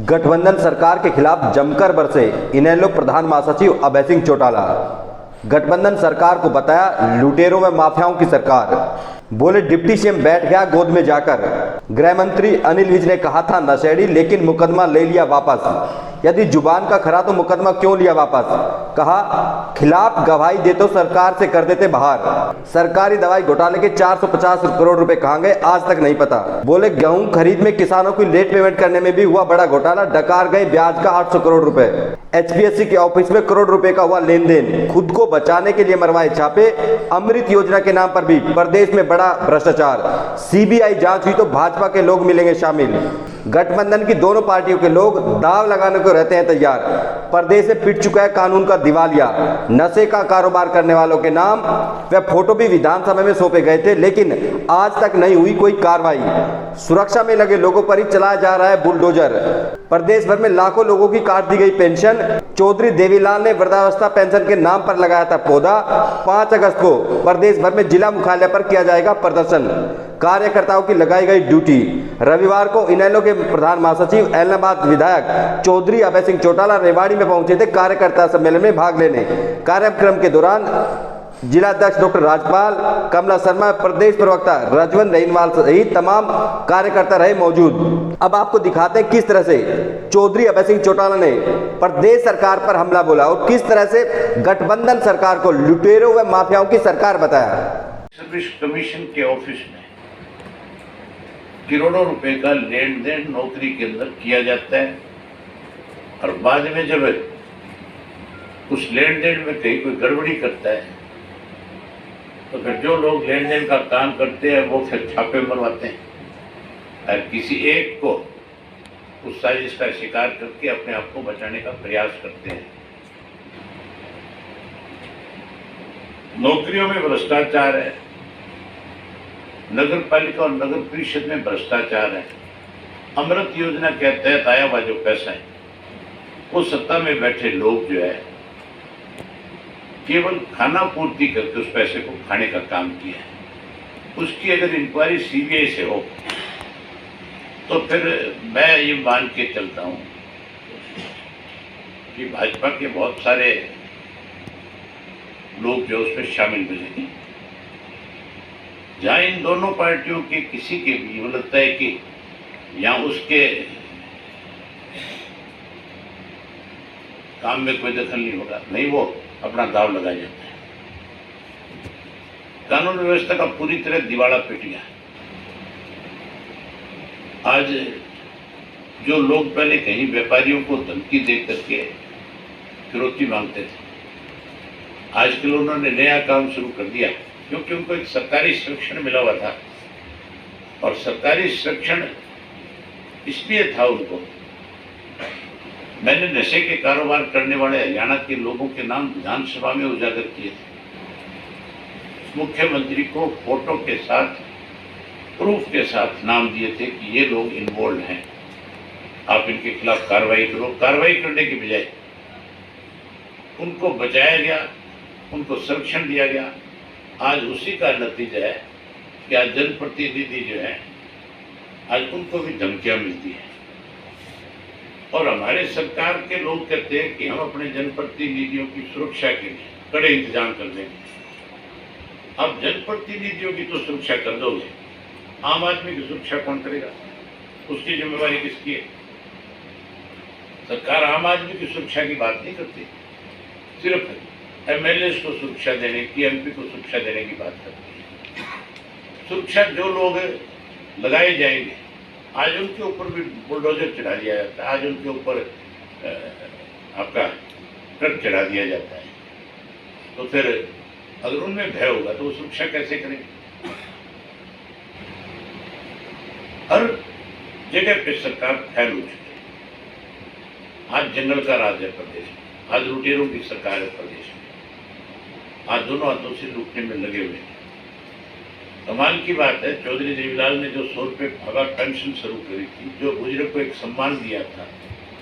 गठबंधन सरकार के खिलाफ जमकर बरसे इनेलो प्रधान महासचिव अभय सिंह चौटाला। गठबंधन सरकार को बताया लुटेरों व माफियाओं की सरकार। बोले डिप्टी सीएम बैठ गया गोद में जाकर। गृह मंत्री अनिल विज ने कहा था नशेड़ी, लेकिन मुकदमा ले लिया वापस। यदि जुबान का खरा तो मुकदमा क्यों लिया वापस। कहा खिलाफ गवाही दे तो सरकार से कर देते बाहर। सरकारी दवाई घोटाले के 450 करोड़ रुपए कहां गए आज तक नहीं पता। बोले गेहूं खरीद में किसानों की लेट पेमेंट करने में भी हुआ बड़ा घोटाला, डकार गए ब्याज का 800 करोड़ रुपए। एचपीएससी के ऑफिस में करोड़ रुपए का हुआ लेन देन, खुद को बचाने के लिए मरवाए छापे। अमृत योजना के नाम पर भी प्रदेश में बड़ा भ्रष्टाचार। सीबीआई जांच हुई तो भाजपा के लोग मिलेंगे शामिल। गठबंधन की दोनों पार्टियों के लोग दाव लगाने को रहते हैं तैयार। प्रदेश से पिट चुका है कानून का दिवालिया। नशे का कारोबार करने वालों के नाम व फोटो भी विधानसभा में सौंपे गए थे, लेकिन आज तक नहीं हुई कोई कार्रवाई। सुरक्षा में लगे लोगों पर ही चलाया जा रहा है बुलडोजर। प्रदेश भर में लाखों लोगों की काट दी गई पेंशन। चौधरी देवीलाल ने वृद्धावस्था पेंशन के नाम पर लगाया था पौधा। 5 अगस्त को प्रदेश भर में जिला मुख्यालय पर किया जाएगा प्रदर्शन। कार्यकर्ताओं की लगाई गई ड्यूटी। रविवार को इनेलो के प्रधान महासचिव ऐलनाबाद विधायक चौधरी अभय सिंह चौटाला रेवाड़ी में पहुंचे थे कार्यकर्ता सम्मेलन में भाग लेने। कार्यक्रम के दौरान जिलाध्यक्ष डॉक्टर राजपाल, कमला शर्मा, प्रदेश प्रवक्ता रजवंत रहीनवाल सहित तमाम कार्यकर्ता रहे मौजूद। अब आपको दिखाते हैं किस तरह से चौधरी अभय सिंह चौटाला ने प्रदेश सरकार पर हमला बोला और किस तरह से गठबंधन सरकार को लुटेरों व माफियाओं की सरकार बताया। सर्विस कमीशन के ऑफिस में करोड़ों रुपए का लेन देन नौकरी के अंदर किया जाता है और बाद में जब उस लेन देन में कहीं कोई गड़बड़ी करता है तो फिर जो लोग लेन देन का काम करते हैं वो फिर छापे मरवाते हैं और किसी एक को उस साजिश का शिकार करके अपने आप को बचाने का प्रयास करते हैं। नौकरियों में भ्रष्टाचार है, नगर पालिका और नगर परिषद में भ्रष्टाचार है। अमृत योजना के तहत आया हुआ जो पैसा है वो सत्ता में बैठे लोग जो है केवल खाना पूर्ति करके उस पैसे को खाने का काम किया है। उसकी अगर इंक्वायरी सीबीआई से हो तो फिर मैं ये मान के चलता हूं कि भाजपा के बहुत सारे लोग जो उसमें शामिल मिलेंगे। जहां इन दोनों पार्टियों के किसी के भी वो लगता है कि यहाँ उसके काम में कोई दखल नहीं होगा, नहीं, वो अपना दाव लगा जाता है। कानून व्यवस्था का पूरी तरह दिवाला पिट गया। आज जो लोग पहले कहीं व्यापारियों को धमकी दे करके फिरौती मांगते थे, आजकल उन्होंने नया काम शुरू कर दिया क्योंकि उनको एक सरकारी संरक्षण मिला हुआ था। और सरकारी संरक्षण इसलिए था उनको, मैंने नशे के कारोबार करने वाले हरियाणा के लोगों के नाम विधानसभा में उजागर किए थे। मुख्यमंत्री को फोटो के साथ, प्रूफ के साथ नाम दिए थे कि ये लोग इन्वॉल्व हैं, आप इनके खिलाफ कार्रवाई करो। कार्रवाई करने के बजाय उनको बचाया गया, उनको संरक्षण दिया गया। आज उसी का नतीजा है कि आज जनप्रतिनिधि जो है आज उनको भी धमकियां मिलती है। और हमारे सरकार के लोग कहते हैं कि हम अपने जनप्रतिनिधियों की सुरक्षा के लिए कड़े इंतजाम कर देंगे। अब जनप्रतिनिधियों की तो सुरक्षा कर दोगे, आम आदमी की सुरक्षा कौन करेगा? उसकी जिम्मेवारी किसकी है? सरकार आम आदमी की सुरक्षा की बात नहीं करती, सिर्फ एमएलए को सुरक्षा देने की, एमपी को सुरक्षा देने की बात करती है। सुरक्षा जो लोग लगाए जाएंगे, आज उनके ऊपर भी बुलडोजर चढ़ा दिया जाता है, आज उनके ऊपर आपका ट्रक चढ़ा दिया जाता है। तो फिर अगर उनमें भय होगा तो वो सुरक्षा कैसे करेंगे? हर जगह पे सरकार फैल हो चुकी है। आज जंगल का राज है प्रदेश में, आज लुटेरों की सरकार है प्रदेश में, आज दोनों हाथों से लूटने में लगे हुए हैं। कमाल की बात है, चौधरी देवीलाल ने जो 100 रुपये भागा पेंशन शुरू करी थी, जो बुजुर्ग को एक सम्मान दिया था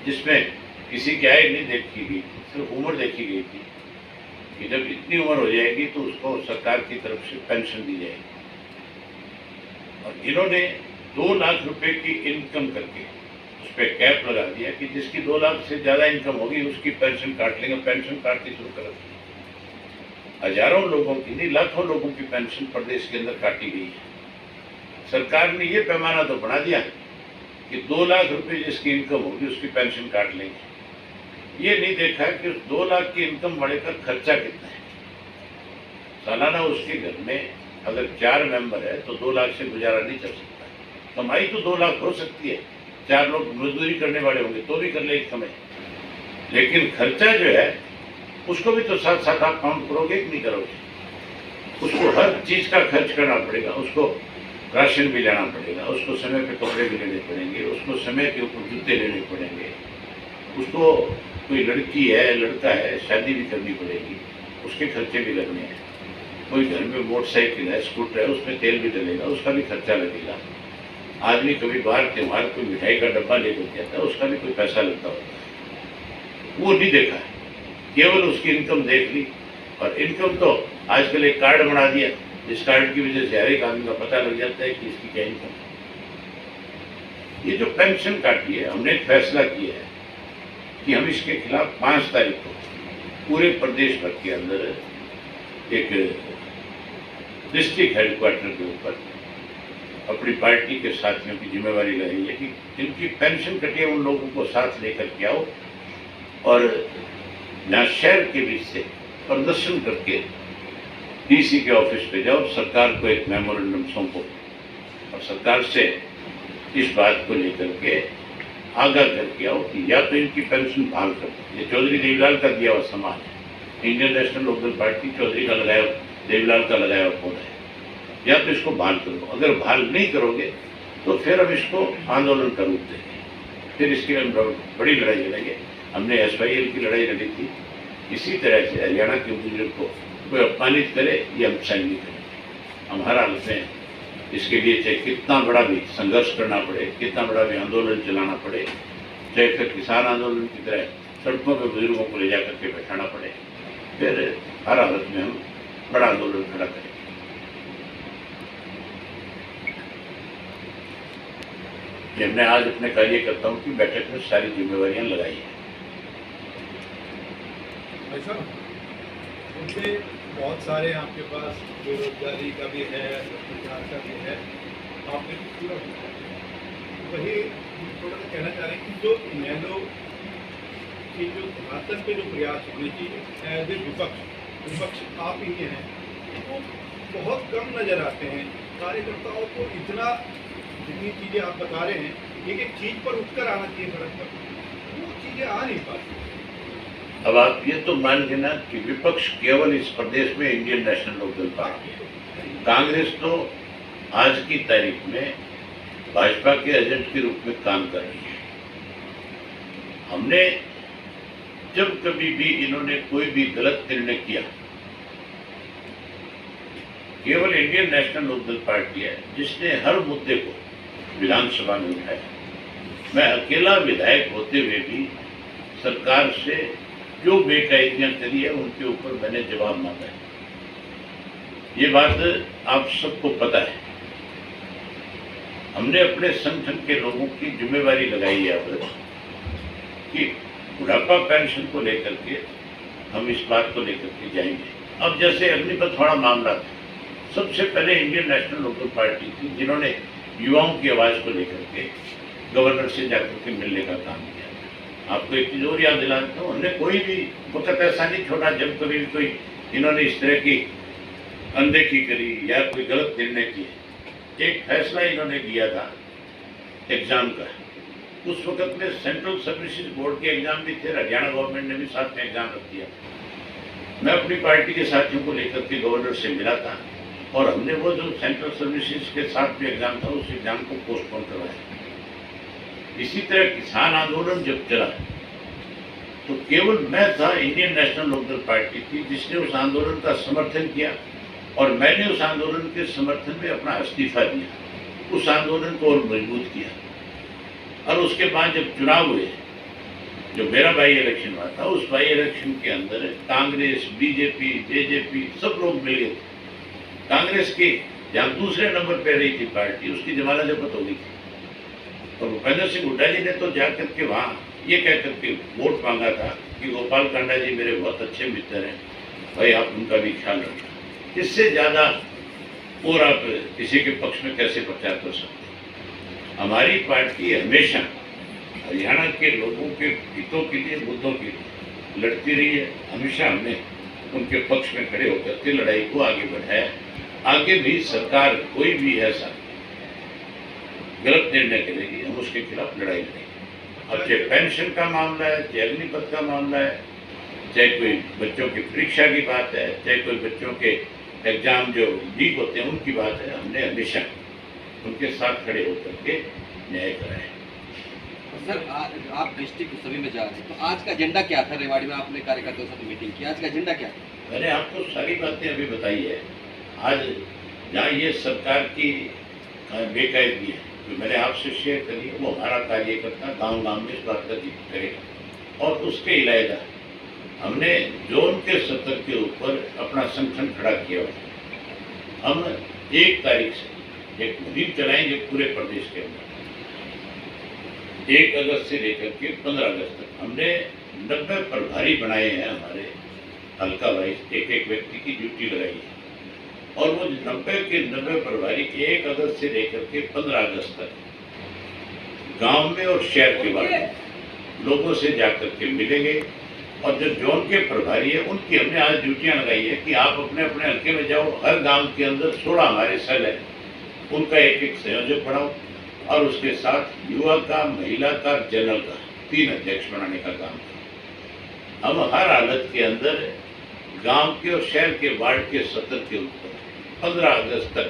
जिसमें किसी की आय नहीं देखी गई थी, सिर्फ उम्र देखी गई थी कि जब इतनी उम्र हो जाएगी तो उसको सरकार की तरफ से पेंशन दी जाएगी। और इन्होंने 2 लाख रुपए की इनकम करके उस पर कैप लगा दिया कि जिसकी 2 लाख से ज़्यादा इनकम होगी उसकी पेंशन काट लेंगे, पेंशन काटनी शुरू कर दी। हजारों लोगों की नहीं, लाखों लोगों की पेंशन प्रदेश के अंदर काटी गई है। सरकार ने ये पैमाना तो बना दिया कि 2 लाख रुपए जिसकी इनकम होगी उसकी पेंशन काट लेंगे। ये नहीं देखा कि उस 2 लाख की इनकम वाले का खर्चा कितना है। सालाना उसके घर में अगर 4 मेंबर है तो 2 लाख से गुजारा नहीं चल सकता। कमाई तो 2 लाख हो सकती है, 4 लोग मजदूरी करने वाले होंगे तो भी कर लेगी कमाई, लेकिन खर्चा जो है उसको भी तो साथ साथ आप काउंट करोगे कि नहीं करोगे। उसको हर चीज का खर्च करना पड़ेगा, उसको राशन भी लेना पड़ेगा, उसको समय पे कपड़े भी लेने पड़ेंगे, उसको समय के ऊपर जूते लेने पड़ेंगे, उसको कोई लड़की है लड़का है शादी भी करनी पड़ेगी, उसके खर्चे भी लगने हैं। कोई घर में मोटरसाइकिल है स्कूटर है उसमें तेल भी डलेगा, उसका भी खर्चा लगेगा। आदमी कभी बाहर त्योहार कोई मिठाई का डब्बा लेकर जाता है उसका भी कोई पैसा लगता होता है, वो नहीं देखा है। केवल उसकी इनकम देख ली, और इनकम तो आजकल एक कार्ड बना दिया, इस कार्ड की वजह से हर एक आदमी का पता लग जाता है कि इसकी क्या इनकम है। ये जो पेंशन काटी है, हमने एक फैसला किया है कि हम इसके खिलाफ 5 तारीख को पूरे प्रदेश भर के अंदर एक डिस्ट्रिक्ट हेडक्वार्टर के ऊपर अपनी पार्टी के साथियों की जिम्मेवारी रही है कि जिनकी पेंशन कटी है उन लोगों को साथ लेकर के आओ और यहाँ शहर के बीच से प्रदर्शन करके डीसी के ऑफिस पे जाओ, सरकार को एक मेमोरेंडम सौंपो और सरकार से इस बात को लेकर के आगाह करके आओ कि या तो इनकी पेंशन बहाल कर दो। ये चौधरी देवीलाल का दिया हुआ सामान है, Indian National Lokdal party Chaudhary का लगाया देवीलाल का लगाया हुआ पौधा है, या तो इसको बहाल करो। अगर बहाल नहीं करोगे तो फिर हम इसको आंदोलन का रूप देंगे, फिर इसके लिए हम बड़ी लड़ाई लड़ेंगे। हमने SYL की लड़ाई लड़ी थी, इसी तरह से हरियाणा के बुजुर्ग को कोई अपमानित करे ये हम सहन नहीं करेंगे। हम हर हालत में इसके लिए चाहे कितना बड़ा भी संघर्ष करना पड़े, कितना बड़ा भी आंदोलन चलाना पड़े, चाहे फिर किसान आंदोलन की तरह सड़कों पर बुजुर्गों को ले जा करके बैठाना पड़े, फिर हर हालत में हम बड़ा आंदोलन खड़ा करेंगे। हमने आज अपने कार्यकर्ताओं की बैठक में सारी जिम्मेवारियां लगाई हैं। ऐसा उनसे बहुत सारे आपके पास बेरोजगारी का भी है, भ्रष्टाचार का भी है, आपने पूरा वही थोड़ा सा कहना चाह रहे हैं कि जो इनेलो की जो धरातल पे जो प्रयास होने चाहिए एज ए विपक्ष आप ही हैं, वो बहुत कम नजर आते हैं। कार्यकर्ताओं को इतना जितनी चीज़ें आप बता रहे हैं एक चीज़ पर उठकर आना चाहिए सड़क पर, वो चीज़ें आ नहीं पाती। अब आप ये तो मान लेना कि विपक्ष केवल इस प्रदेश में इंडियन नेशनल लोकदल पार्टी है। कांग्रेस तो आज की तारीख में भाजपा के एजेंट के रूप में काम कर रही है। हमने जब कभी भी इन्होंने कोई भी गलत निर्णय किया, केवल इंडियन नेशनल लोकदल पार्टी है जिसने हर मुद्दे को विधानसभा में उठाया। मैं अकेला विधायक होते हुए भी सरकार से जो बेकायदियां करी है उनके ऊपर मैंने जवाब मांगा है। ये बात आप सबको पता है। हमने अपने संगठन के लोगों की जिम्मेवारी लगाई है अब कि बुढ़ापा पेंशन को लेकर के हम इस बात को लेकर के जाएंगे। अब जैसे अग्निपथ वाला मामला था, सबसे पहले इंडियन नेशनल लोकदल पार्टी थी जिन्होंने युवाओं की आवाज को लेकर के गवर्नर से जाकर के मिलने का काम किया। आपको एक चीज और याद दिलाता हूँ, हमने कोई भी वक्त ऐसा नहीं छोड़ा जब कभी कोई इन्होंने इस तरह की अनदेखी करी या कोई गलत निर्णय किए। एक फैसला इन्होंने लिया था एग्जाम का, उस वक्त में सेंट्रल सर्विसेज बोर्ड के एग्जाम भी थे, हरियाणा गवर्नमेंट ने भी साथ में एग्जाम रख दिया। मैं अपनी पार्टी के साथियों को लेकर के गवर्नर से मिला था और हमने वो जो सेंट्रल सर्विसेज के साथ में एग्जाम था उस एग्जाम को पोस्टपोन करवाया। इसी तरह किसान आंदोलन जब चला तो केवल मैं था, इंडियन नेशनल लोकदल पार्टी थी जिसने उस आंदोलन का समर्थन किया और मैंने उस आंदोलन के समर्थन में अपना इस्तीफा दिया, उस आंदोलन को और मजबूत किया। और उसके बाद जब चुनाव हुए, जो मेरा बाई इलेक्शन हुआ था, उस बाई इलेक्शन के अंदर कांग्रेस, बीजेपी, जेजेपी सब लोग मिल गए थे। कांग्रेस की जहाँ दूसरे नंबर पर रही थी पार्टी, उसकी जमानत जब्त हो गई थी। और भूपेंद्र सिंह हुड्डा जी ने तो जाकर के वहाँ ये कह करके वोट मांगा था कि गोपाल कांडा जी मेरे बहुत अच्छे मित्र हैं, भाई आप उनका भी ख्याल रखना। इससे ज़्यादा और आप किसी के पक्ष में कैसे प्रचार कर सकते हैं? हमारी पार्टी हमेशा हरियाणा के लोगों के हितों के लिए, मुद्दों के लिए लड़ती रही है। हमेशा हमने उनके पक्ष में खड़े होकर के लड़ाई को आगे बढ़ाया। आगे भी सरकार कोई भी ऐसा गलत निर्णय करेगी, हम उसके खिलाफ लड़ाई लड़ेंगे। अब चाहे पेंशन का मामला है, चाहे अग्निपथ का मामला है, चाहे कोई बच्चों की परीक्षा की बात है, चाहे कोई बच्चों के एग्जाम जो लीक होते हैं उनकी बात है, हमने हमेशा उनके साथ खड़े होकर के न्याय कराया। सर आप डिस्ट्रिक्ट सभी में जा रहे हैं, तो आज का एजेंडा क्या था? रेवाड़ी में आपने कार्यकर्ताओं के साथ मीटिंग की, आज का एजेंडा क्या था? मैंने आपको सारी बातें अभी बताई है। आज जहाँ ये सरकार की बेकायदगी है तो मैंने आपसे शेयर करी, वो हमारा कार्यकर्ता गांव गांव में इस बात का जिक्र करेगा। और उसके अलावा हमने जोन के स्तर के ऊपर अपना संगठन खड़ा किया हुआ है। हम 1 तारीख से एक मुहिम चलाएंगे पूरे प्रदेश के अंदर। 1 अगस्त से लेकर के 15 अगस्त तक हमने 90 प्रभारी बनाए हैं। हमारे हल्का वाइज एक व्यक्ति की ड्यूटी लगाई है और वो 90 के 90 प्रभारी 1 अगस्त से लेकर के 15 अगस्त तक गांव में और शहर के बाहर लोगों से जाकर के मिलेंगे। और जो जोन के प्रभारी है उनकी हमने आज ड्यूटियां लगाई है कि आप अपने अपने हल्के में जाओ। हर गांव के अंदर 16 हमारे सेल है, उनका एक संयोजक बनाओ और उसके साथ युवा का, महिला का, जनरल का 3 अध्यक्ष बनाने का काम करें। हम हर हालत के अंदर गांव के और शहर के वार्ड के स्तर के ऊपर 15 अगस्त तक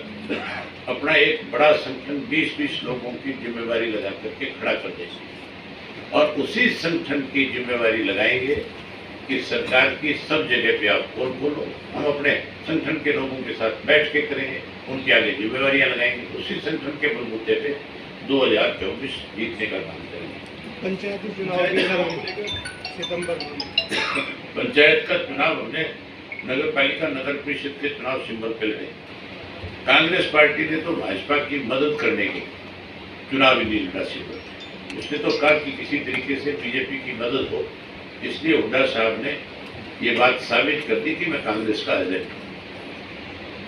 अपना एक बड़ा संगठन 20-20 लोगों की जिम्मेवारी लगा करके खड़ा कर देंगे। और उसी संगठन की जिम्मेवारी लगाएंगे कि सरकार की सब जगह पे आप पोल खोलो। हम अपने संगठन के लोगों के साथ बैठ के करेंगे, उनके आगे जिम्मेवारियां लगाएंगे। उसी संगठन के बलबूते पे 2024 जीतने का काम करेंगे। पंचायती चुनाव भी सितंबर में। पंचायत का चुनाव हमने नगर पालिका, नगर परिषद के चुनाव सिंबल पे लड़े। कांग्रेस पार्टी ने तो भाजपा की मदद करने के चुनाव ही नहीं लड़ा सिंबल। उसने तो कहा कि किसी तरीके से बीजेपी की मदद हो, इसलिए हुड्डा साहब ने ये बात साबित कर दी कि मैं कांग्रेस का एजेंट हूँ।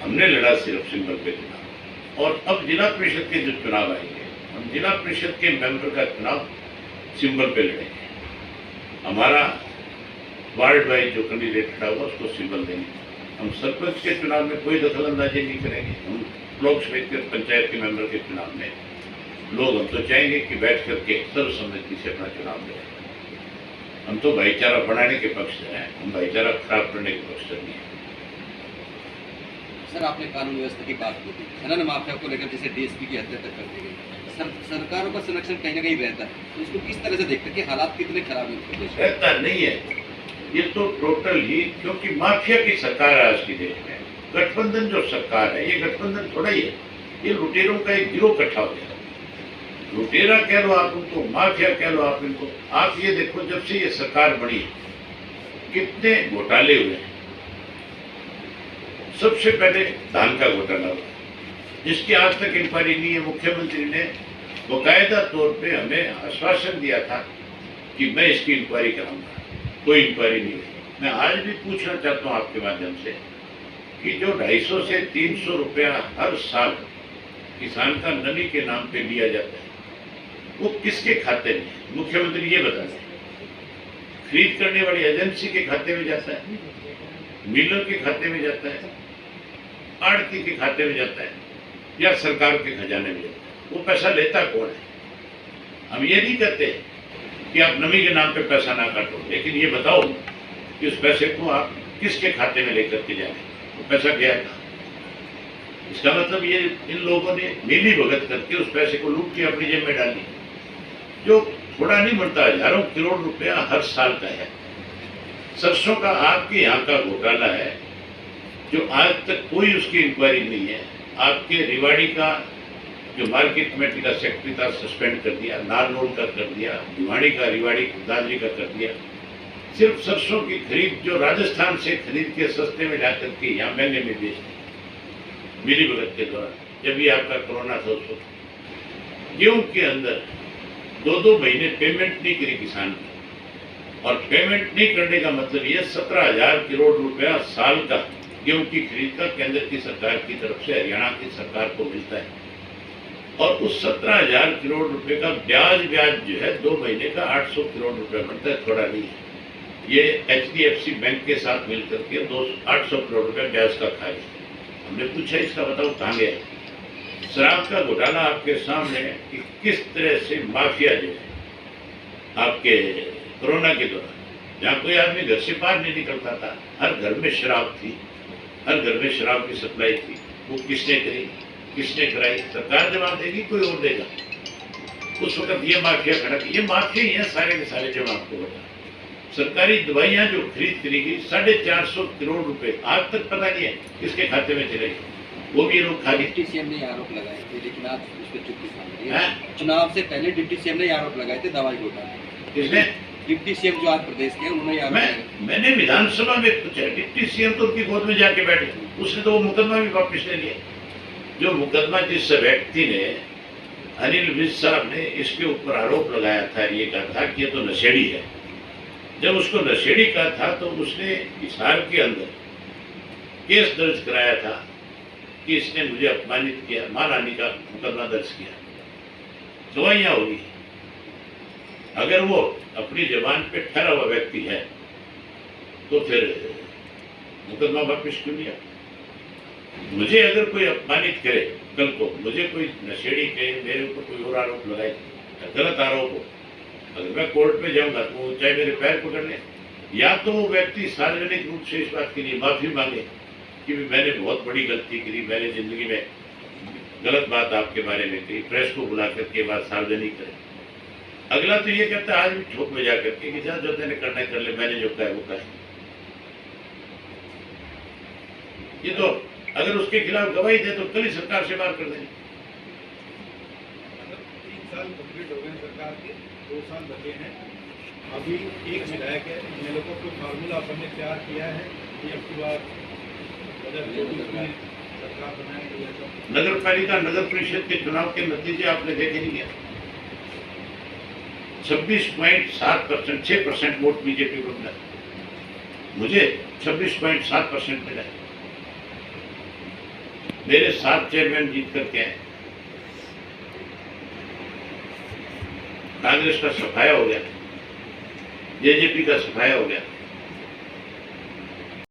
हमने लड़ा सिर्फ सिंबल पे चुनाव। और अब जिला परिषद के जो चुनाव आएंगे, हम जिला परिषद के मेंबर का चुनाव सिंबल पे लड़ेंगे। हमारा वार्ड वाइज जो कैंडिडेट खड़ा हुआ उसको सिंबल देंगे। हम सरपंच के चुनाव में कोई दखल अंदाजी नहीं करेंगे। हम ब्लॉक समिति और पंचायत के मेंबर के चुनाव में लोग हम तो चाहेंगे कि बैठ करके सर्वसम्मति से अपना चुनाव लड़ें। हम तो भाईचारा बढ़ाने के पक्ष में हैं, हम भाईचारा खराब करने के पक्ष में नहीं है। सर आपने कानून व्यवस्था की बात की थी, खनन माफिया को लेकर जैसे डीएसपी की हत्या तक कर दी गई। सरकारों का संरक्षण कहीं ना कहीं रहता है, तो इसको किस तरह से देखते हैं कि हालात कितने खराब हैं प्रदेश में? रहता नहीं है, ये तो टोटल ही, क्योंकि माफिया की सरकार है आज की देश में। गठबंधन जो सरकार है, ये गठबंधन थोड़ा ही है, ये लुटेरों का एक गिरोह इकट्ठा हो गया। लुटेरा कह लो आप उनको, माफिया कह लो आप इनको। आप ये देखो जब से ये सरकार बनी कितने घोटाले हुए हैं। सबसे पहले धान का घोटाला हुआ, जिसकी आज तक इंक्वायरी नहीं है। मुख्यमंत्री ने बाकायदा तौर पे हमें आश्वासन दिया था कि मैं इसकी इंक्वायरी कराऊंगा, कोई इंक्वायरी नहीं हुई। मैं आज भी पूछना चाहता हूं आपके माध्यम से कि जो 250 से 300 रुपया हर साल किसान का नमी के नाम पे लिया जाता है, वो किसके खाते में? मुख्यमंत्री ये बता दें। खरीद करने वाली एजेंसी के खाते में जाता है, मिलर के खाते में जाता है, आड़ती के खाते में जाता है, या सरकार के खजाने में जाता है? वो पैसा लेता कौन है? हम ये नहीं कहते कि आप नमी के नाम पे पैसा ना काटो, लेकिन ये बताओ कि उस पैसे को आप किसके खाते में लेकर के जाए, वो पैसा गया था। इसका मतलब ये इन लोगों ने मिली भगत करके उस पैसे को लूट के अपनी जेब में डाली, जो थोड़ा नहीं बनता, हजारों करोड़ रुपया हर साल का है। सरसों का आपके यहाँ का घोटाला है जो आज तक कोई उसकी इंक्वायरी नहीं है। आपके रिवाड़ी का जो मार्केट कमेटी का सेक्रेटरी था सस्पेंड कर दिया, नारनौल का कर दिया, भिवाड़ी का, रिवाड़ी दादरी का कर दिया। सिर्फ सरसों की खरीद जो राजस्थान से खरीद के सस्ते में ला करके यहाँ महंगे में बेच दी मिली भगत के द्वारा, जब ये आपका कोरोना था। उसको गेहूं के अंदर 2-2 महीने पेमेंट नहीं करी किसान की, और पेमेंट नहीं करने का मतलब ये 17,000 करोड़ रुपया साल का गेहूं की खरीद का केंद्र की सरकार की तरफ से हरियाणा की सरकार को मिलता है, और उस 17,000 करोड़ रुपए का ब्याज जो है 2 महीने का 800 करोड़ रुपए बनता है, थोड़ा नहीं है। ये HDFC बैंक के साथ मिलकर के 800 करोड़ रुपए ब्याज का खाए। हमने पूछा इसका बताओ कहाँ गया। शराब का घोटाला आपके सामने है कि किस तरह से माफिया जो है आपके कोरोना के दौरान, जहाँ कोई आदमी घर से बाहर नहीं निकलता था, हर घर में शराब थी, हर घर में शराब की सप्लाई थी, वो किसने करी, किसने कराई? सरकार जवाब देगी, कोई और देगा? उस वक्त ये माफिया खड़ा, ये माफिया ही है सारे के सारे। जब आपको बता, सरकारी दवाइयां जो खरीद करी गई 450 करोड़ रुपए आज तक पता नहीं है किसके खाते में चले, वो भी लोग खा डिप्टी सीएम ने आरोप लगाए थे, लेकिन आज उस पर चुप्पी साध दी है। हैं? चुनाव से पहले डिप्टी सीएम ने आरोप लगाए थे दवाई घोटाले। किसने? डिप्टी सीएम जो आज प्रदेश के हैं, उन्होंने आरोप लगाए। मैंने विधानसभा में पूछा, डिप्टी सीएम तो उनकी गोद में जाके बैठे, उसने तो वो मुकदमा भी वापस ले लिया। जो मुकदमा जिस व्यक्ति ने, अनिल विज साहब ने इसके ऊपर आरोप लगाया था, ये कहा था कि ये तो नशेड़ी है। जब उसको नशेड़ी कहा था तो उसने हिसार के अंदर केस दर्ज कराया था कि इसने मुझे अपमानित किया, मानहानि का मुकदमा दर्ज किया। दवाइयां होगी, अगर वो अपनी जबान पे ठहरा हुआ व्यक्ति है तो फिर मुकदमा वापस क्यों लिया? मुझे अगर कोई अपमानित करे, कल को मुझे कोई नशेड़ी कहे, मेरे ऊपर कोई और आरोप लगाए, गलत आरोप हो, अगर मैं कोर्ट में जाऊंगा तो वो चाहे मेरे पैर पकड़ ले, या तो वो व्यक्ति सार्वजनिक रूप से इस बात के लिए माफी मांगे कि मैंने बहुत बड़ी गलती करी, मैंने जिंदगी में गलत बात आपके बारे में कही, प्रेस को बुला करके बात सार्वजनिक करे। अगला तो ये कहता है आज भी ठोक में जाकर के कि जो तेने करना कर ले, मैंने जो कहा वो कहा। ये तो अगर उसके खिलाफ गवाही दे तो कल ही सरकार से बात कर देंगे। 3 साल कंप्लीट हो गए सरकार के, 2 साल बचे हैं। अभी एक विधायक है, इन लोगों को फार्मूला अपन ने तैयार किया है कि अब की बार 2024 में सरकार बनाएंगे। नगर पालिका, नगर परिषद के चुनाव के नतीजे आपने देखे नहीं है। 26.7%, 6% वोट बीजेपी को मिला, मुझे 26.7% मिला। मेरे 7 चेयरमैन जीत करके आए। कांग्रेस का सफाया हो गया, जेजेपी का सफाया हो गया।